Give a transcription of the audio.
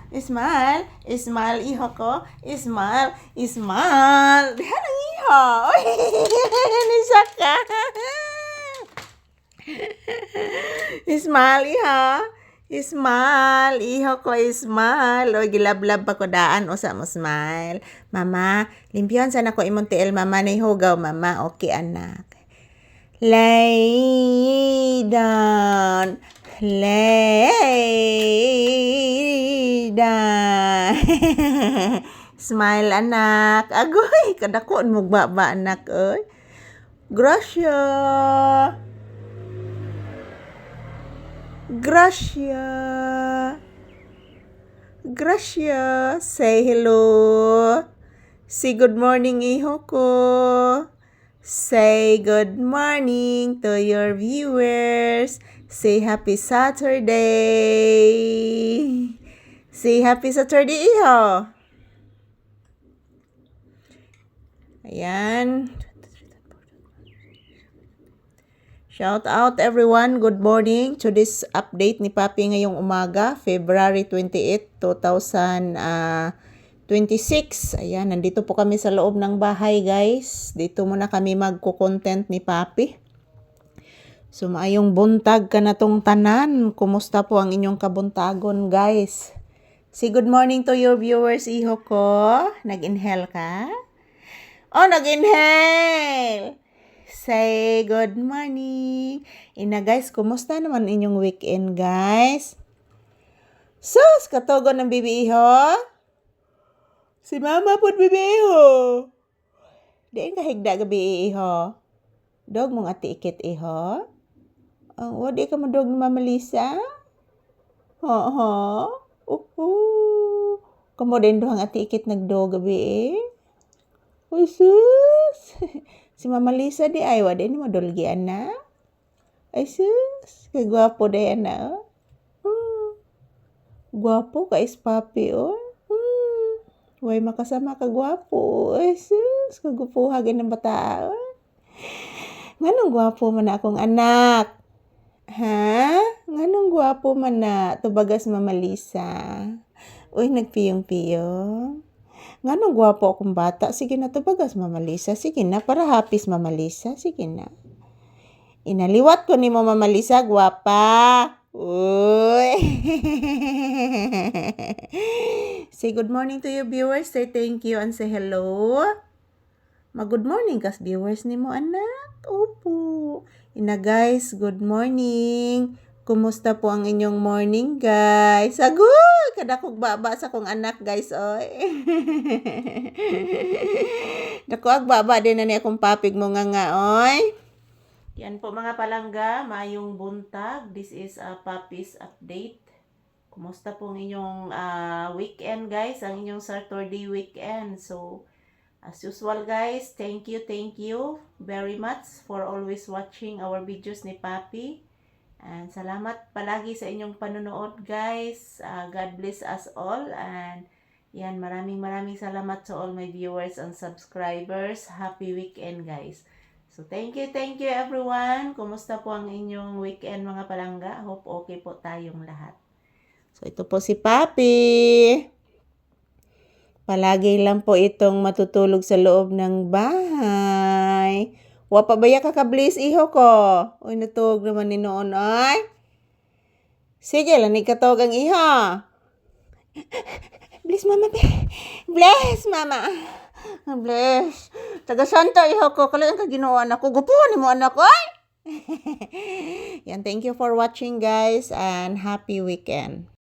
Smile, smile, iho ko. Smile, smile. Diha ng iho. Uy, nisa ka. Smile, iho. Smile, iho ko, smile. O, gilablab pa ko daan. O, sa mo smile. Mama, limpyon sana ko imong tiil, mama. Naihugaw, mama. Okay, anak. Lay down. Lay down. Smile, anak. Agoy, kadakon mo ba anak, oy. Gracia. Gracia. Gracia. Say hello. Say good morning, iho ko. Say good morning to your viewers. Say happy Saturday. Say happy Saturday, iho. Ayan. Shout out everyone. Good morning to this update ni Papi ngayong umaga, February 28, 2026. Ayan, nandito po kami sa loob ng bahay, guys. Dito muna kami magko-content ni Papi. So, maayong buntag ka na tong tanan. Kumusta po ang inyong kabuntagon, guys? Say good morning to your viewers, iho ko. Nag-inhale ka? Oh, nag-inhale! Say good morning. Ina, guys, kumusta naman inyong weekend, guys? Sus, katugon ng bibi, iho? Si mama po bibi, iho. Diin kahigda gabi, iho. Dog mong ati ikit, iho. Wadi ka mo dog ni Mama Lisa? Ha? Kamo din doang ati ikit nagdog gabi, eh. Uy, sus. Si Mama Lisa di ay, wadi ni madulgi, ana. Ay, sus. Kagwapo di, ana. Gwapo ka is papi, oh. Way makasama ka gwapo. Ay, sus. Kagupuhagin ng bata, oh. Nganong gwapo man na akong anak? Ha? Nganong gwapo man na? Tubagas Mama Lisa. Uy, nagpiyong-piyong. Nganong gwapo akong bata? Sige na, tubagas Mama Lisa. Sige na, para hapis Mama Lisa. Sige na. Inaliwat ko ni mo Mama Lisa, gwapa. Uy. Say good morning to your viewers. Say thank you and say hello. Mag-good morning kas viewers ni mo, anak. Opo. Ina, guys, good morning. Kumusta po ang inyong morning, guys? Agoy! Kadakog baba sa kong anak, guys, oy. Dako baba din na ni akong papig mo nga, oy. Yan po mga palangga, mayong buntag. This is a Papi's update. Kumusta po ang inyong weekend, guys? Ang inyong Saturday weekend. So, as usual, guys, thank you very much for always watching our videos ni Papi. And salamat palagi sa inyong panonood, guys. God bless us all. And yan, maraming salamat sa all my viewers and subscribers. Happy weekend, guys. So thank you everyone. Kumusta po ang inyong weekend, mga palangga? Hope okay po tayong lahat. So ito po si Papi. Palagi lang po itong matutulog sa loob ng bahay. Wapabaya ka kablis, iho ko. Uy, natulog naman ni noon, ay. Sige, lanig katog ang iho. Bless, mama, bless, mama. Bless. Taga-santa, iho ko. Kalayan ka ginawa ako. Gupuan mo, anak, ay. Yan, thank you for watching, guys, and happy weekend.